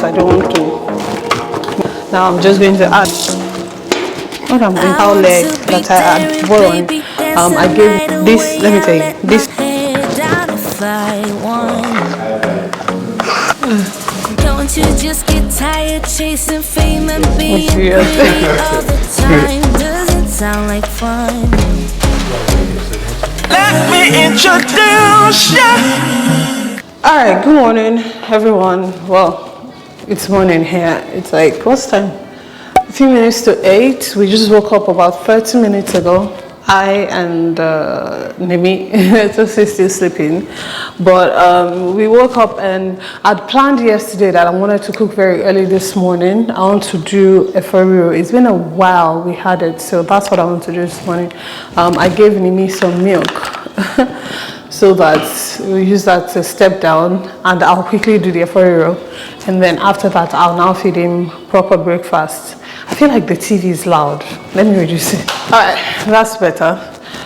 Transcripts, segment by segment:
I don't want to. Now I'm just going to add what I'm doing, how leg that I add boil on. I gave this, let me tell you, this. Don't you just get tired chasing fame and being pretty all the time? Doesn't sound like fun. Let me introduce you. Alright, good morning everyone. Well, it's morning here. It's like, what's time? A few minutes to 8. We just woke up about 30 minutes ago. I and Nemi, Tosi still sleeping, but we woke up and I'd planned yesterday that I wanted to cook very early this morning. I want to do EFO RIRO. It's been a while we had it, so that's what I want to do this morning. I gave Nemi some milk so that we use that to step down, and I'll quickly do the EFO RIRO, and then after that I'll now feed him proper breakfast. I feel like the TV is loud. Let me reduce it. All right, that's better.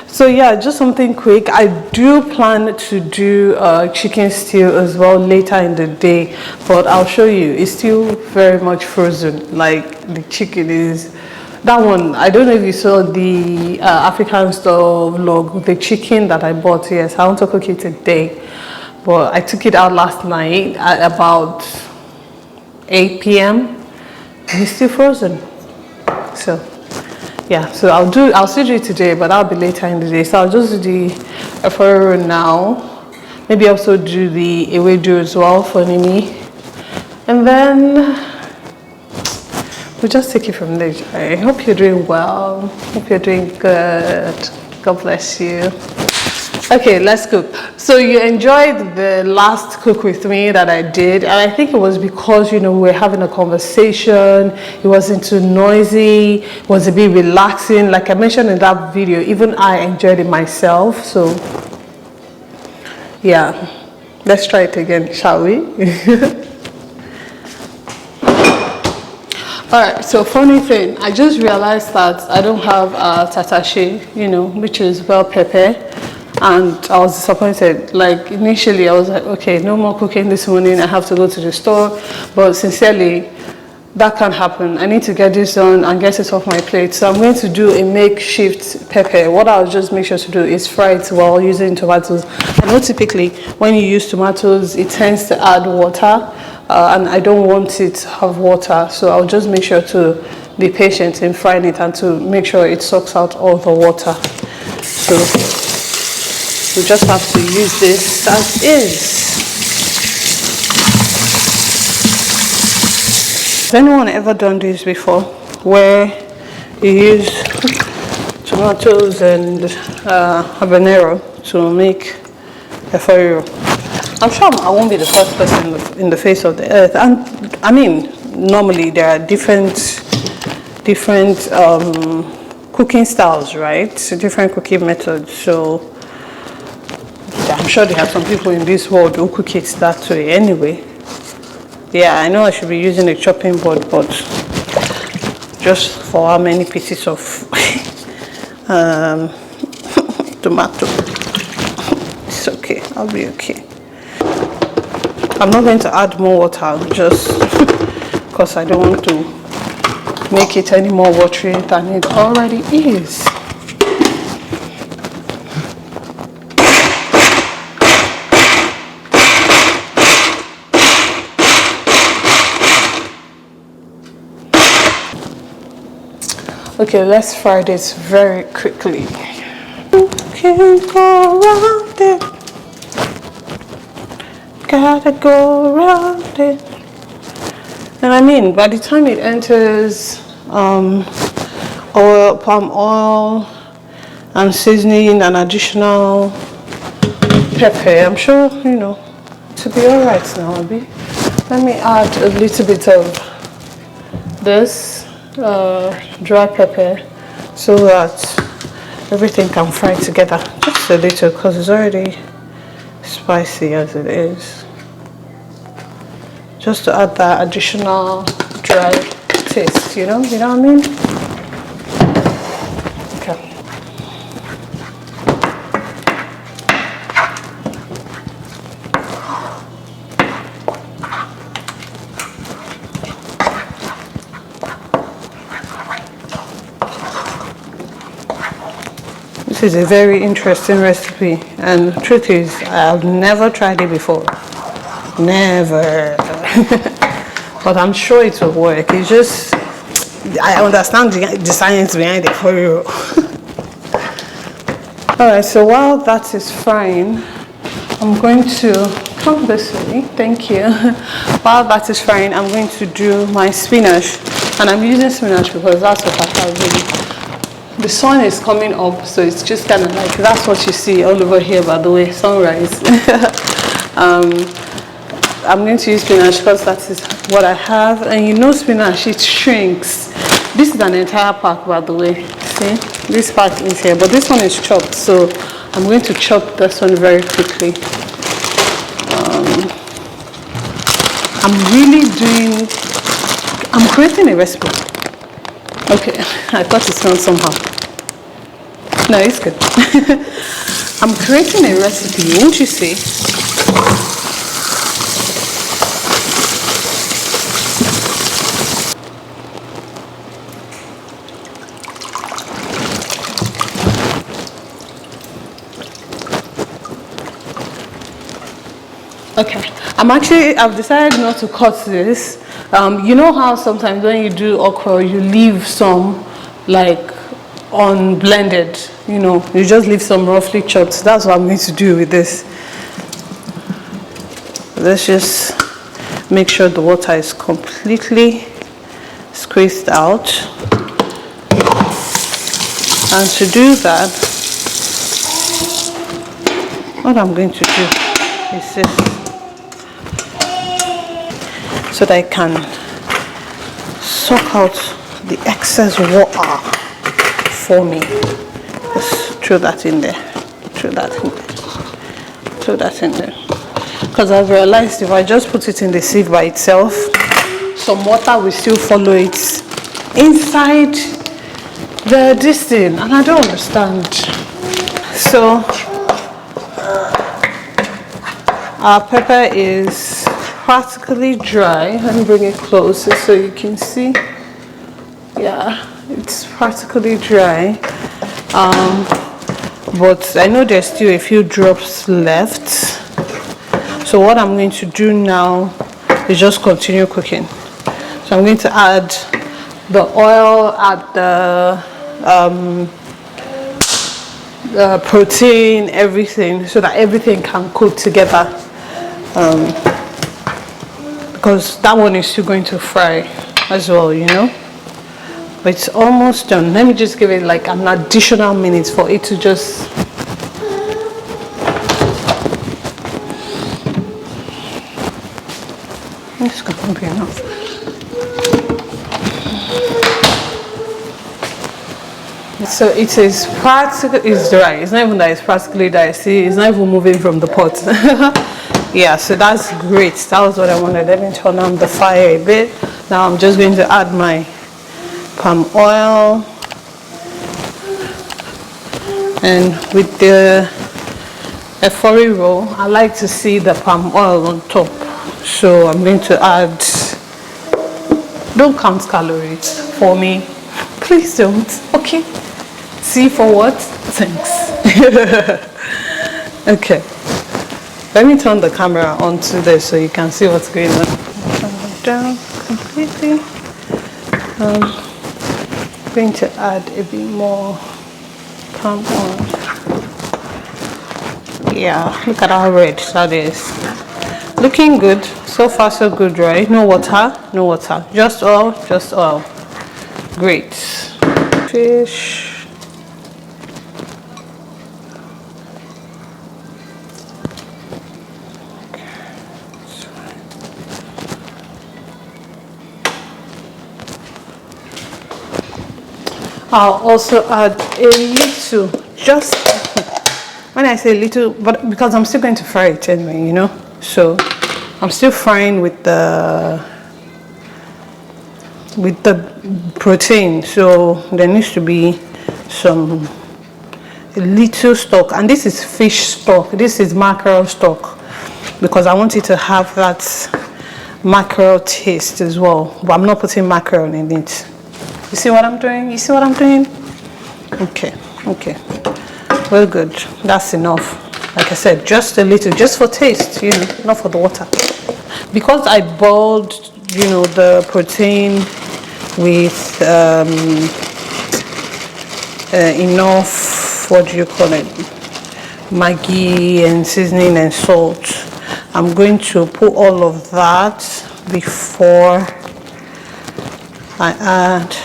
So yeah, just something quick. I do plan to do chicken stew as well later in the day, but I'll show you. It's still very much frozen. Like the chicken is, that one, I don't know if you saw the African store vlog, the chicken that I bought. Yes, I want to cook it today, but I took it out last night at about 8 p.m. and it's still frozen. So yeah, so I'll still do it today, but I'll be later in the day. So I'll just do the EFO RIRO now. Maybe also do the ewedu as well for Nimi, and then we'll just take it from there. I hope you're doing well. Hope you're doing good. God bless you. Okay, let's cook. So you enjoyed the last cook with me that I did, and I think it was because, you know, we were having a conversation. It wasn't too noisy. It was a bit relaxing. Like I mentioned in that video, even I enjoyed it myself. So yeah, let's try it again, shall we? Alright, so funny thing, I just realized that I don't have tatashi, you know, which is bell pepper. And I was disappointed. Like initially I was like, okay, no more cooking this morning, I have to go to the store. But sincerely, that can't happen. I need to get this done and get it off my plate. So I'm going to do a makeshift pepper. What I'll just make sure to do is fry it while using tomatoes. I know typically when you use tomatoes, it tends to add water, and I don't want it to have water. So I'll just make sure to be patient in frying it and to make sure it sucks out all the water. So we just have to use this as is. Has anyone ever done this before, where you use tomatoes and habanero to make EFO RIRO? I'm sure I won't be the first person in the face of the earth. And I mean, normally there are different cooking styles, right? So different cooking methods. So I'm sure there are some people in this world who cook it that way anyway. Yeah, I know I should be using a chopping board, but just for how many pieces of tomato. It's okay, I'll be okay. I'm not going to add more water just because I don't want to make it any more watery than it already is. Okay, let's fry this very quickly. Can't go around it. Gotta go around it. And I mean, by the time it enters oil, palm oil, and seasoning and additional pepper, I'm sure, you know, to be alright now, Abby. Let me add a little bit of this dry pepper so that everything can fry together. Just a little, because it's already spicy as it is. Just to add that additional dry taste, you know what I mean? Okay. this is a very interesting recipe, and the truth is I've never tried it before. Never. But I'm sure it will work. It's just I understand the science behind it for you. Alright, so while that is frying, I'm going to come this way. Thank you. While that is frying, I'm going to do my spinach, and I'm using spinach because that's what I have really. The sun is coming up, so it's just kind of like, that's what you see all over here, by the way, sunrise. I'm going to use spinach because that is what I have, and you know spinach, it shrinks. This is an entire pack, by the way. See, this pack is here, but this one is chopped, so I'm going to chop this one very quickly. I'm creating a recipe. Okay, I thought it sounded somehow. No, it's good. I'm creating a recipe, won't you see? Okay, I've decided not to cut this. You know how sometimes when you do okra, you leave some like unblended, you know, you just leave some roughly chopped. That's what I'm going to do with this. Let's just make sure the water is completely squeezed out. And to do that, what I'm going to do is this, so that I can soak out the excess water for me. Just throw that in there, throw that in there, throw that in there. Because I've realized if I just put it in the sieve by itself, some water will still follow it inside this thing, and I don't understand. So our pepper is practically dry. Let me bring it closer so you can see. Yeah, it's practically dry, but I know there's still a few drops left. So what I'm going to do now is just continue cooking. So I'm going to add the oil, add the protein, everything, so that everything can cook together. Because that one is still going to fry as well, you know. But it's almost done. Let me just give it like an additional minute for it to just. This can't be enough. So it is practically, it's dry. It's not even that it's practically dry. See, it's not even moving from the pot. Yeah, so that's great. That was what I wanted. Let me turn on the fire a bit. Now I'm just going to add my palm oil, and with the EFO RIRO, I like to see the palm oil on top. So I'm going to add, don't count calories for me, please don't, okay? See for what? Thanks. Okay, let me turn the camera onto this so you can see what's going on. Turn it down completely. I'm going to add a bit more palm oil. Yeah, look at how red that is. Looking good. So far so good, right? No water, no water. Just oil, just oil. Great. Fish. I'll also add a little, just when I say little, but because I'm still going to fry it anyway, you know. So I'm still frying with the protein, so there needs to be a little stock, and this is fish stock, this is mackerel stock, because I want it to have that mackerel taste as well, but I'm not putting mackerel in it. You see what I'm doing? You see what I'm doing? Okay, okay. Well, good. That's enough. Like I said, just a little, just for taste, you know, not for the water. Because I boiled, you know, the protein with enough, what do you call it, Maggi and seasoning and salt. I'm going to put all of that before I add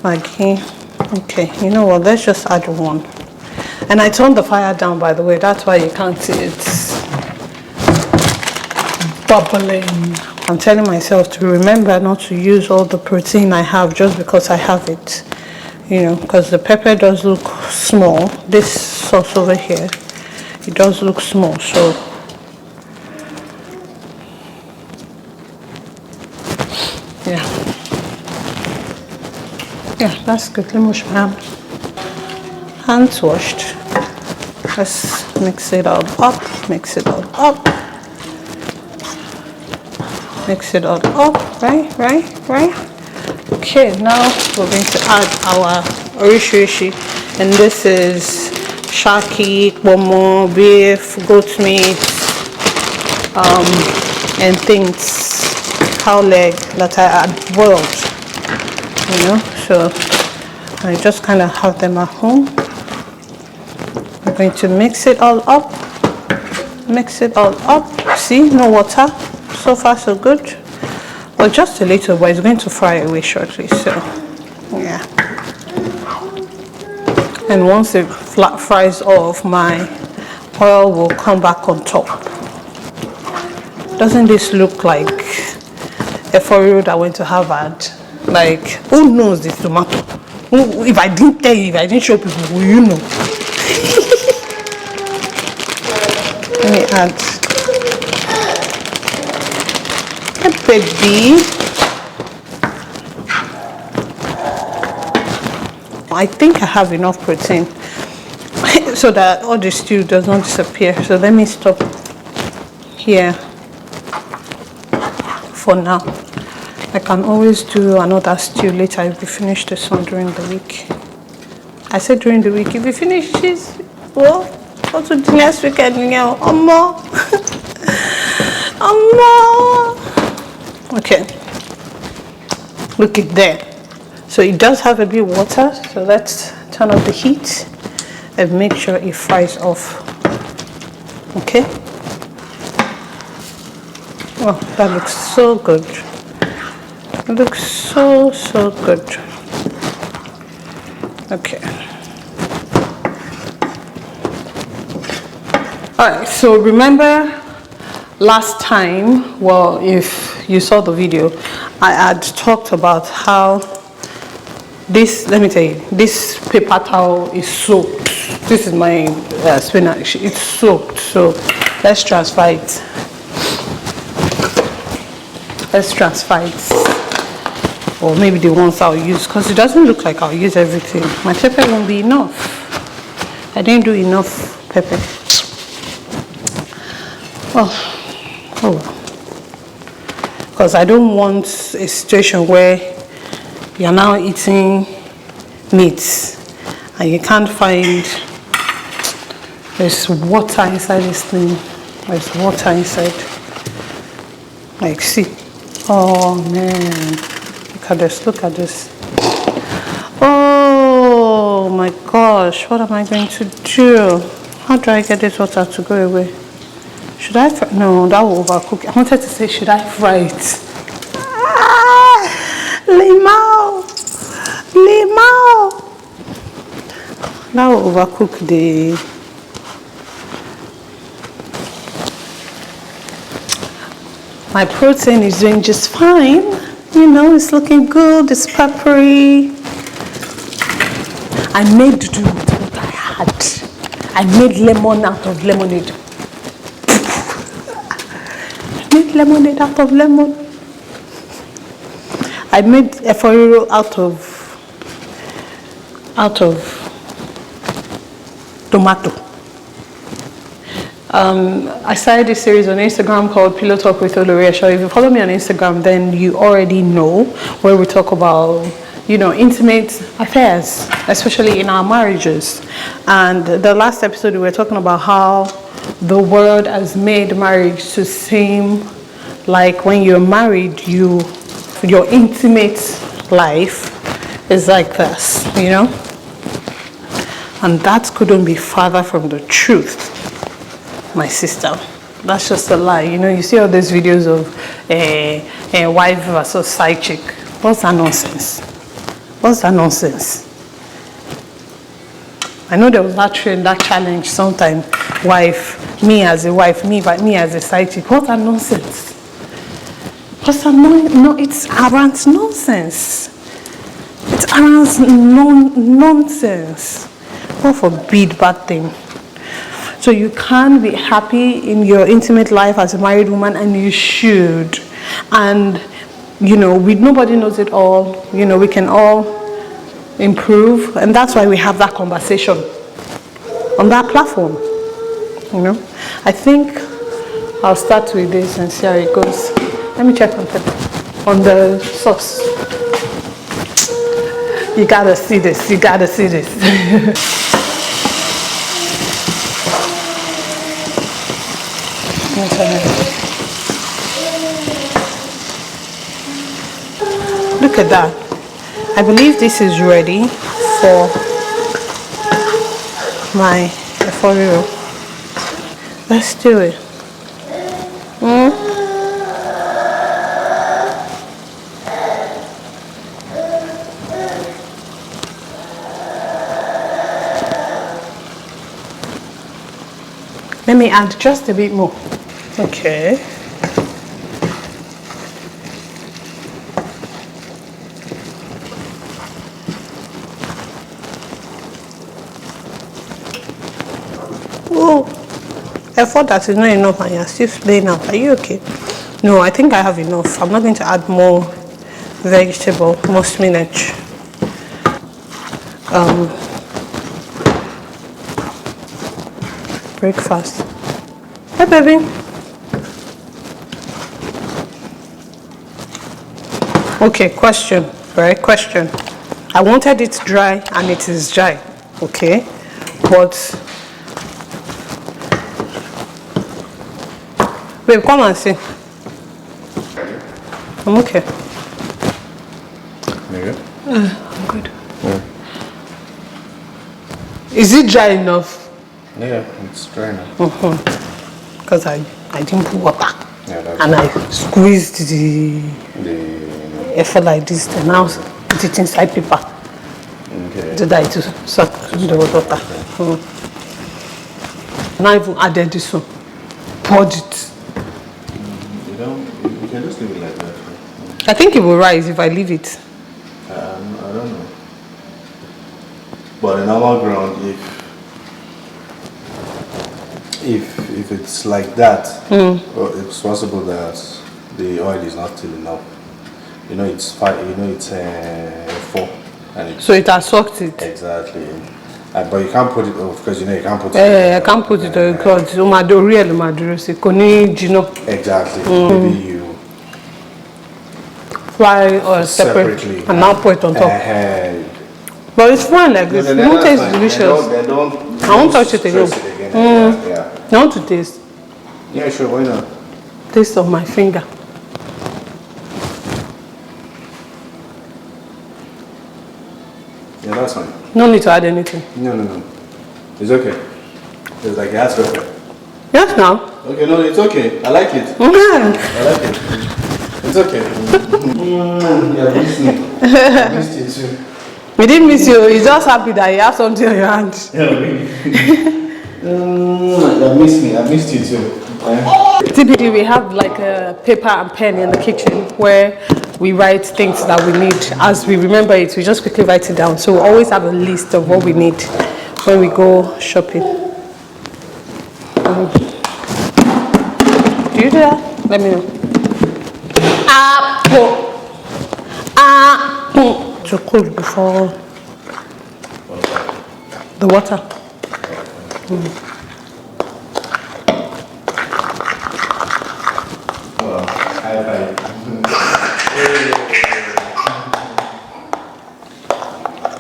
Maggi. Okay, you know what, let's just add one. And I turned the fire down, by the way, that's why you can't see it bubbling. I'm telling myself to remember not to use all the protein I have just because I have it, you know, because the pepper does look small. This sauce over here, it does look small, so yeah, that's good. Let me wash my hands. Hands washed. Let's mix it all up, mix it all up, mix it all up, right. Okay, now we're going to add our Orisho, and this is shaki, bomo, beef, goat meat, and things, cow leg that I had boiled, you know, so I just kind of have them at home. We're going to mix it all up, see, no water, so far so good, but just a little, but it's going to fry away shortly, so yeah. And once it fries off, my oil will come back on top. Doesn't this look like EFO RIRO that went to Harvard? Like, who knows this tomato? If I didn't tell you, if I didn't show people, will you know? Let me add a baby. I think I have enough protein so that all the stew does not disappear. So let me stop here for now. I can always do another stew later if we finish this one during the week. I said during the week. If we finish this, well, go to the next weekend, you know, more. Okay, look it there. So it does have a bit of water, so let's turn off the heat and make sure it fries off. Okay. Oh, that looks so good. It looks so good. Okay. Alright, so remember last time, well, if you saw the video, I had talked about how this, let me tell you, this paper towel is soaked. This is my spinach, it's soaked, so let's transfer it. Or maybe the ones I'll use, because it doesn't look like I'll use everything. My pepper won't be enough. I didn't do enough pepper. Oh well. Because I don't want a situation where you're now eating meat and you can't find, there's water inside this thing. There's water inside. Like, see. Oh man, look at this. Oh my gosh, what am I going to do? How do I get this water to go away? Should I fry? No, that will overcook. I wanted to say, should I fry it? Limao. That will overcook the... My protein is doing just fine. You know, it's looking good, it's peppery. I made do with what I had. I made lemon out of lemonade. I made lemonade out of lemon. I made EFO RIRO out of tomato. I started this series on Instagram called Pillow Talk with Olori Esho. If you follow me on Instagram, then you already know where we talk about intimate affairs, especially in our marriages. And the last episode we were talking about how the world has made marriage to seem like when you're married, your intimate life is like this, And that couldn't be farther from the truth, my sister. That's just a lie. You see all these videos of a wife versus side chick. What's that nonsense? What's that nonsense? I know there was that trend, that challenge sometime. Me as a wife, me as a side chick. What's that nonsense? What's that it's arrant nonsense. It's arrant nonsense. God forbid bad thing. So you can be happy in your intimate life as a married woman, and you should. And nobody knows it all. We can all improve, and that's why we have that conversation on that platform. I think I'll start with this and see how it goes. Let me check on the sauce. You gotta see this. You gotta see this. Look at that. I believe this is ready for my EFO RIRO. Let's do it. Let me add just a bit more. Okay. Oh, I thought that is not enough and you're still playing out. Are you okay? No, I think I have enough. I'm not going to add more vegetable, more spinach. Breakfast. Hey, baby. Okay, question. Right? Question. I wanted it dry and it is dry. Okay? But babe, come and see. I'm okay. You good? I'm good. Yeah. Is it dry enough? Yeah, it's dry now. Because I didn't put water. Yeah, that's and I squeezed the EFO like this, and now put it inside paper. Okay. So that it will suck the water. Now even added this one. Poured it. You can just leave it like that. Right? I think it will rise if I leave it. I don't know. But in normal ground, if it's like that, well, it's possible that the oil is not till enough. It's 4, and it's So it has sucked it. exactly. But you can't put it because you can't put it. I can't put it because Exactly. Maybe you fry or separately and now put it on top. But it's fine like this. It won't taste delicious. I won't touch it again. Yeah. I want to taste. Yeah, sure. Why not? Taste of my finger. Yeah, that's fine. No need to add anything. No. It's okay. It's like that's okay. Yes, now. Okay, no, it's okay. I like it. I like it. It's okay. Yeah, miss me. I missed you too. We didn't miss you. He's just happy that you have something on your hand. Yeah, really. I missed you too. Typically, we have like a paper and pen in the kitchen where we write things that we need. As we remember it, we just quickly write it down. So we always have a list of what we need when we go shopping. Do you do that? Let me know. Apple. To cool before the water.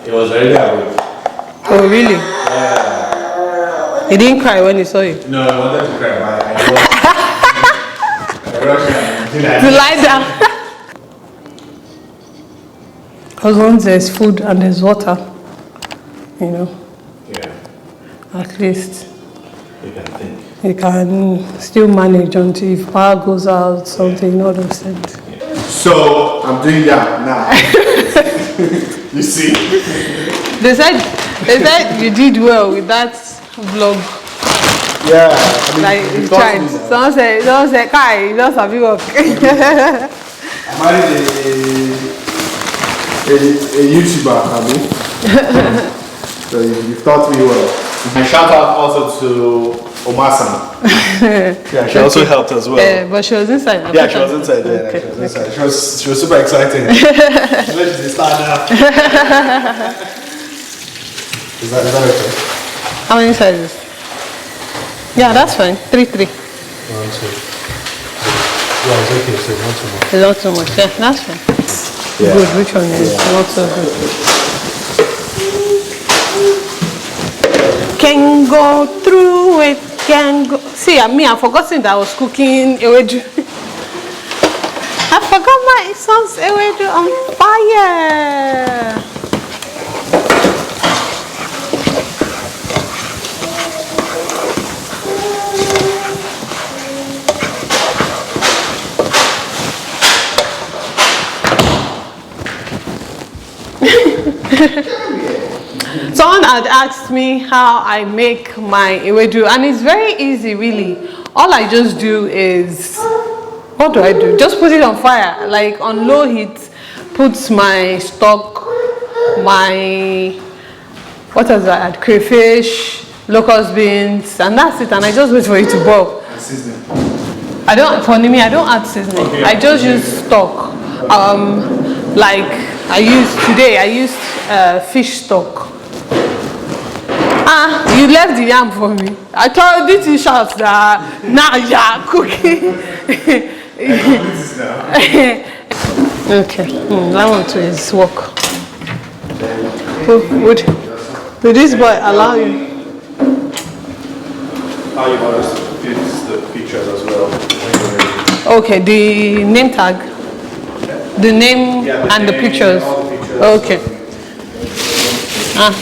He was already awake. Oh, really? Yeah. He didn't cry when he saw you? No, I wanted to cry, but I rushed To lie down. Because once there's food and there's water, you know, Yeah. at least You can think. you can still manage until if power goes out, something, all those things. So I'm doing that now. You see? They said you did well with that vlog. Yeah. I mean, Like you tried. Someone said, Kai, you just have you work. I married a YouTuber, I mean. So you taught me well. And shout out also to Omasan. Yeah, she also helped as well. But she was inside. Yeah, she was inside there. Okay. She was inside. She was super excited. She's a star now. Is that okay? How many sizes? Yeah, that's fine. 3, 3. 1, 2. Yeah, it's okay. So not too much. It's not too much. Yeah, that's fine. Yeah. Good. Which one is not so good? Can go through it. Can go. See, I've forgotten that I was cooking ewedu. I forgot my son's ewedu on fire. Someone had asked me how I make my ewedu, and it's very easy really. All I just do is, what do I do? Just put it on fire, like on low heat, put my stock, my, what else I add? Crayfish, locust beans, and that's it, and I just wait for it to boil. Seasoning. I don't add seasoning. Okay. I just use stock. Like I used fish stock. You left the yam for me. I told you to shout that now you're cooking. Okay, that one too is work. Would this boy allow you? How you want us to fix the pictures as well? Okay, the name tag, the name and the pictures. All the pictures. Okay. Yeah.